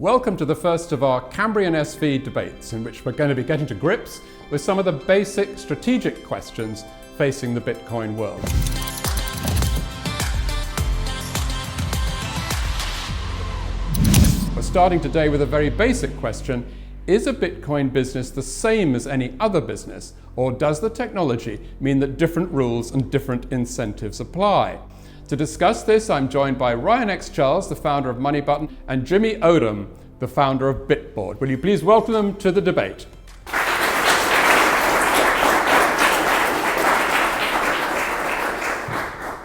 Welcome to the first of our Cambrian SV debates, in which we're going to be getting to grips with some of the basic strategic questions facing the Bitcoin world. We're starting today with a very basic question. Is a Bitcoin business the same as any other business, or does the technology mean that different rules and different incentives apply? To discuss this, I'm joined by Ryan X. Charles, the founder of MoneyButton, and Jimmy Odom, the founder of Bitboard. Will you please welcome them to the debate?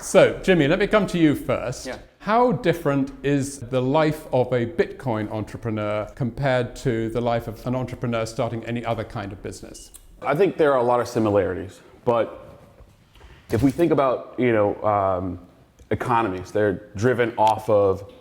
So, Jimmy, let me come to you first. Yeah. How different is the life of a Bitcoin entrepreneur compared to the life of an entrepreneur starting any other kind of business? I think there are a lot of similarities, but if we think about, economies, they're driven off of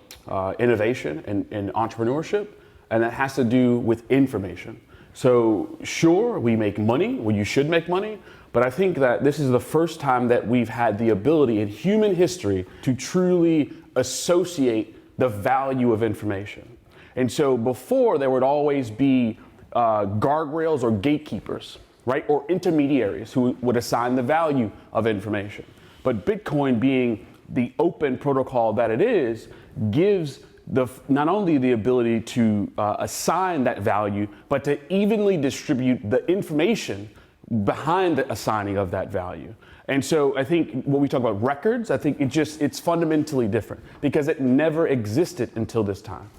innovation and entrepreneurship, and that has to do with information. So sure, we make money, well, you should make money, but I think that this is the first time that we've had the ability in human history to truly associate the value of information. And so before, there would always be guardrails or gatekeepers, right? Or intermediaries who would assign the value of information. But Bitcoin, being the open protocol that it is, gives not only the ability to assign that value, but to evenly distribute the information behind the assigning of that value. And so I think when we talk about records, I think it's fundamentally different because it never existed until this time.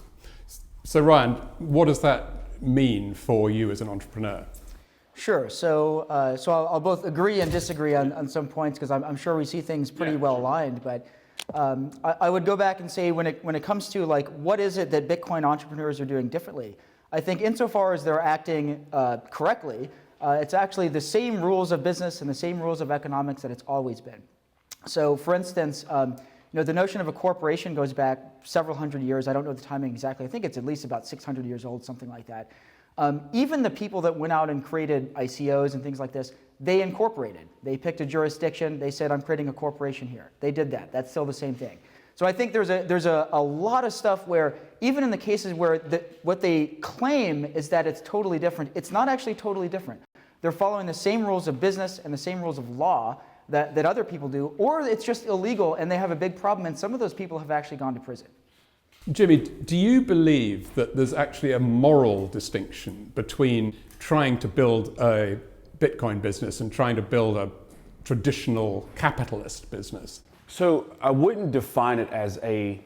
So Ryan, what does that mean for you as an entrepreneur? Sure. So I'll both agree and disagree on some points because I'm sure we see things pretty well aligned. But I would go back and say when it comes to like what is it that Bitcoin entrepreneurs are doing differently, I think insofar as they're acting correctly, it's actually the same rules of business and the same rules of economics that it's always been. So, for instance, the notion of a corporation goes back several hundred years. I don't know the timing exactly. I think it's at least about 600 years old, something like that. Even the people that went out and created ICOs and things like this, they incorporated. They picked a jurisdiction. They said, I'm creating a corporation here. They did that. That's still the same thing. So I think there's a lot of stuff where even in the cases where what they claim is that it's totally different, it's not actually totally different. They're following the same rules of business and the same rules of law that other people do, or it's just illegal and they have a big problem, and some of those people have actually gone to prison. Jimmy, do you believe that there's actually a moral distinction between trying to build a Bitcoin business and trying to build a traditional capitalist business? So I wouldn't define it as the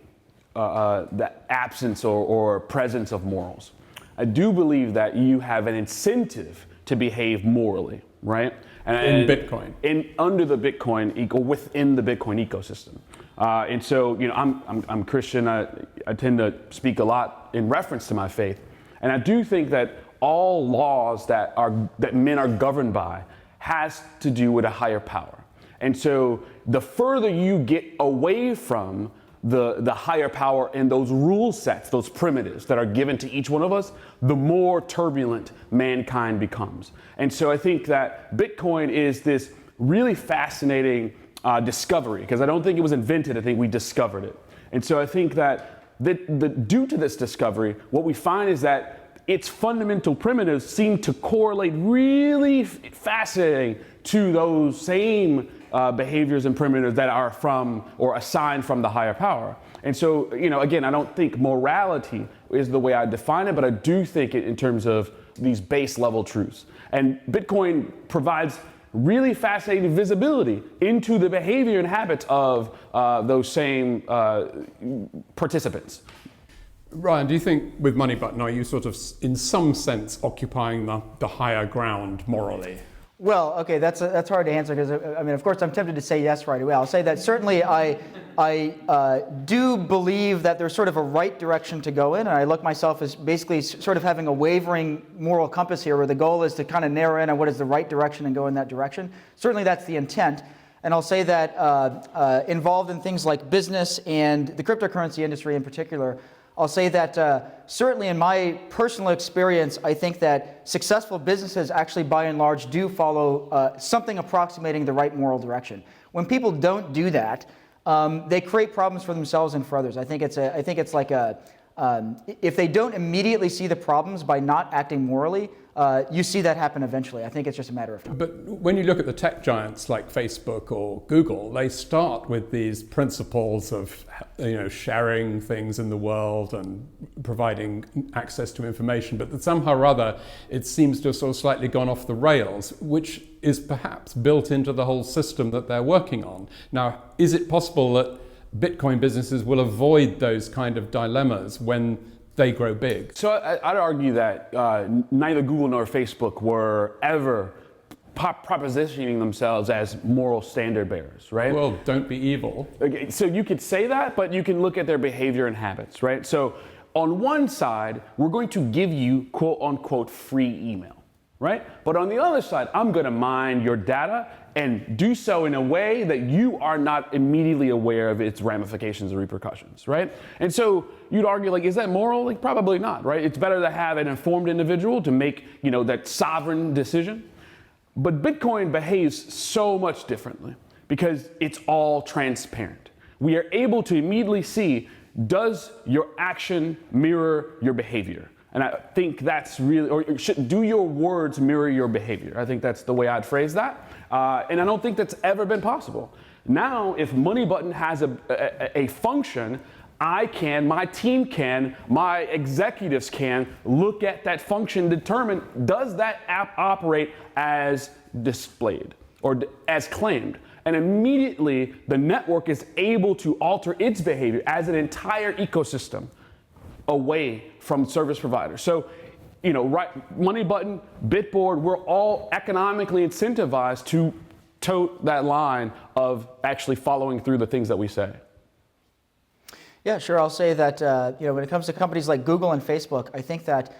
absence or presence of morals. I do believe that you have an incentive to behave morally, right? In Bitcoin. Under the Bitcoin within the Bitcoin ecosystem. And so, I'm Christian. I tend to speak a lot in reference to my faith, and I do think that all laws that men are governed by has to do with a higher power. And so, the further you get away from the higher power and those rule sets, those primitives that are given to each one of us, the more turbulent mankind becomes. And so, I think that Bitcoin is this really fascinating discovery, because I don't think it was invented, I think we discovered it. And so I think that due to this discovery, what we find is that its fundamental primitives seem to correlate really fascinating to those same behaviors and primitives that are from or assigned from the higher power. And so, again, I don't think morality is the way I define it, but I do think it in terms of these base level truths. And Bitcoin provides really fascinating visibility into the behavior and habits of those same participants. Ryan, do you think with MoneyButton, are you sort of in some sense occupying the higher ground morally? Well, okay, that's hard to answer because of course, I'm tempted to say yes right away. I'll say that certainly I do believe that there's sort of a right direction to go in, and I look myself as basically sort of having a wavering moral compass here, where the goal is to kind of narrow in on what is the right direction and go in that direction. Certainly, that's the intent. And I'll say that involved in things like business and the cryptocurrency industry in particular, I'll say that certainly in my personal experience, I think that successful businesses actually by and large do follow something approximating the right moral direction. When people don't do that, they create problems for themselves and for others. I think it's like a If they don't immediately see the problems by not acting morally, you see that happen eventually. I think it's just a matter of time. But when you look at the tech giants like Facebook or Google, they start with these principles of sharing things in the world and providing access to information, but that somehow or other it seems to have sort of slightly gone off the rails, which is perhaps built into the whole system that they're working on. Now, is it possible that Bitcoin businesses will avoid those kind of dilemmas when they grow big? So I'd argue that neither Google nor Facebook were ever propositioning themselves as moral standard bearers, right? Well, don't be evil. Okay, so you could say that, but you can look at their behavior and habits, right? So on one side, we're going to give you quote unquote free email, right? But on the other side, I'm going to mine your data and do so in a way that you are not immediately aware of its ramifications and repercussions, right? And so you'd argue, like, is that moral? Like, probably not, right? It's better to have an informed individual to make, that sovereign decision. But Bitcoin behaves so much differently because it's all transparent. We are able to immediately see, does your action mirror your behavior? And I think that's really, or do your words mirror your behavior? I think that's the way I'd phrase that. And I don't think that's ever been possible. Now, if Moneybutton has a function, I can, my team can, my executives can look at that function, determine, does that app operate as displayed or as claimed? And immediately the network is able to alter its behavior as an entire ecosystem away from service providers. So, Moneybutton, Bitboard, we're all economically incentivized to tote that line of actually following through the things that we say. Yeah, sure. I'll say that when it comes to companies like Google and Facebook, I think that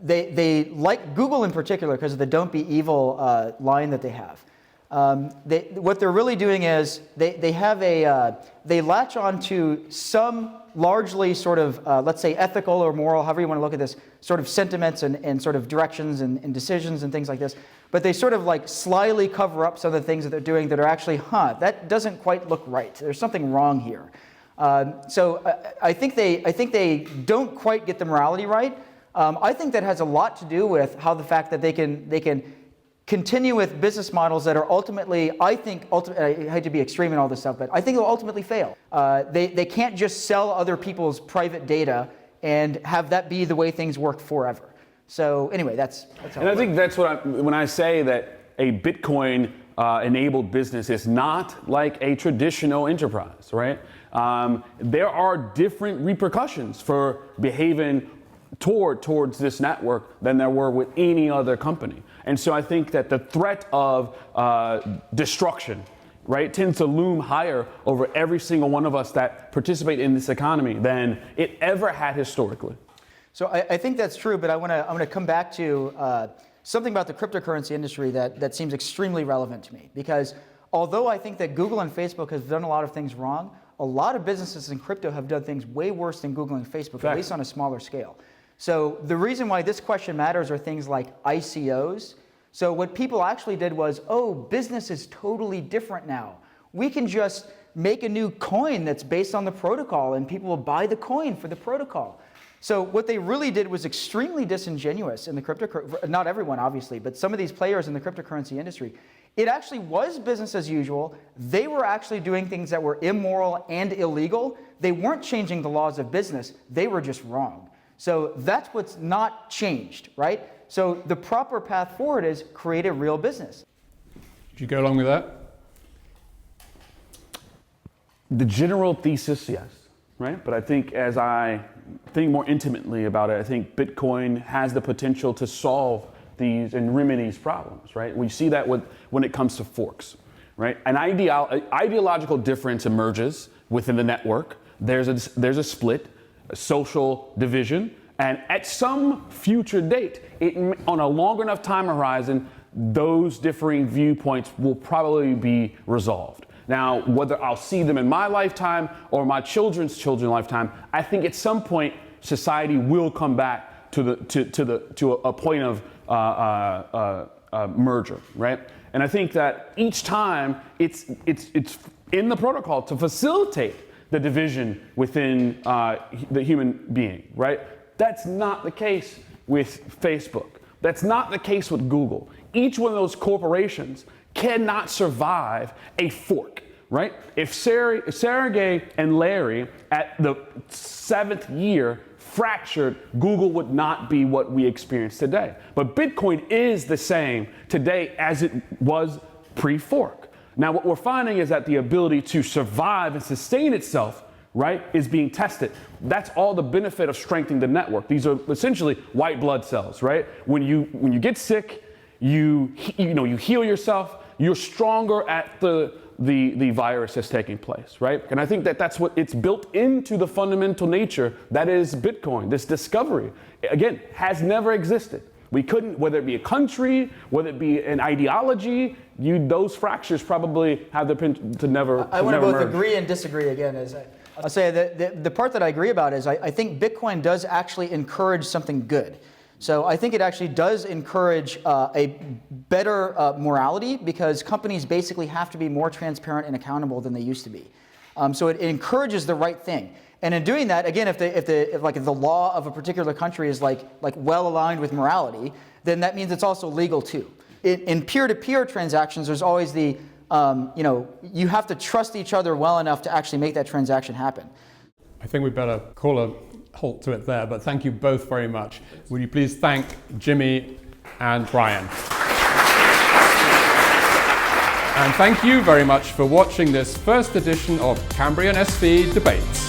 they like Google in particular because of the "Don't be evil" line that they have. What they're really doing is they have they latch on to some largely sort of, let's say, ethical or moral, however you want to look at this, sort of sentiments and sort of directions and decisions and things like this. But they sort of like slyly cover up some of the things that they're doing that are actually, that doesn't quite look right. There's something wrong here. So I think they don't quite get the morality right. I think that has a lot to do with how the fact that they can continue with business models that are ultimately, I hate to be extreme in all this stuff, but I think they'll ultimately fail. They can't just sell other people's private data and have that be the way things work forever. So anyway, that's how. And I think that's when I say that a Bitcoin enabled business is not like a traditional enterprise, right? There are different repercussions for behaving towards this network than there were with any other company. And so I think that the threat of destruction, right, tends to loom higher over every single one of us that participate in this economy than it ever had historically. So I think that's true, but I'm going to come back to something about the cryptocurrency industry that seems extremely relevant to me. Because although I think that Google and Facebook have done a lot of things wrong, a lot of businesses in crypto have done things way worse than Google and Facebook, at least on a smaller scale. So the reason why this question matters are things like ICOs. So what people actually did was, business is totally different now. We can just make a new coin that's based on the protocol and people will buy the coin for the protocol. So what they really did was extremely disingenuous in the cryptocurrency, not everyone obviously, but some of these players in the cryptocurrency industry. It actually was business as usual. They were actually doing things that were immoral and illegal. They weren't changing the laws of business. They were just wrong. So that's what's not changed, right? So the proper path forward is create a real business. Did you go along with that? The general thesis, yes, right? But I think as I think more intimately about it, I think Bitcoin has the potential to solve these and remedy these problems, right? We see that when it comes to forks, right? An ideological difference emerges within the network. There's a split, a social division, and at some future date, on a long enough time horizon, those differing viewpoints will probably be resolved. Now, whether I'll see them in my lifetime or my children's lifetime, I think at some point society will come back to a point of merger, right? And I think that each time it's in the protocol to facilitate the division within the human being, right? That's not the case with Facebook. That's not the case with Google. Each one of those corporations cannot survive a fork, right? If Sergey and Larry at the 7th year fractured, Google would not be what we experience today. But Bitcoin is the same today as it was pre-fork. Now, what we're finding is that the ability to survive and sustain itself, right, is being tested. That's all the benefit of strengthening the network. These are essentially white blood cells, right? When you get sick, you heal yourself, you're stronger at the virus that's taking place, right? And I think that that's what it's built into the fundamental nature that is Bitcoin. This discovery, again, has never existed. We couldn't, whether it be a country, whether it be an ideology, those fractures probably have the potential to never. I want to both agree and disagree again. I'll say that the part that I agree about is I think Bitcoin does actually encourage something good. So I think it actually does encourage a better morality, because companies basically have to be more transparent and accountable than they used to be. So it encourages the right thing. And in doing that, again, if the law of a particular country is like well aligned with morality, then that means it's also legal too. In peer-to-peer transactions, there's always the you have to trust each other well enough to actually make that transaction happen. I think we better call a halt to it there, but thank you both very much. Would you please thank Jimmy and Brian? And thank you very much for watching this first edition of Cambrian SV Debates.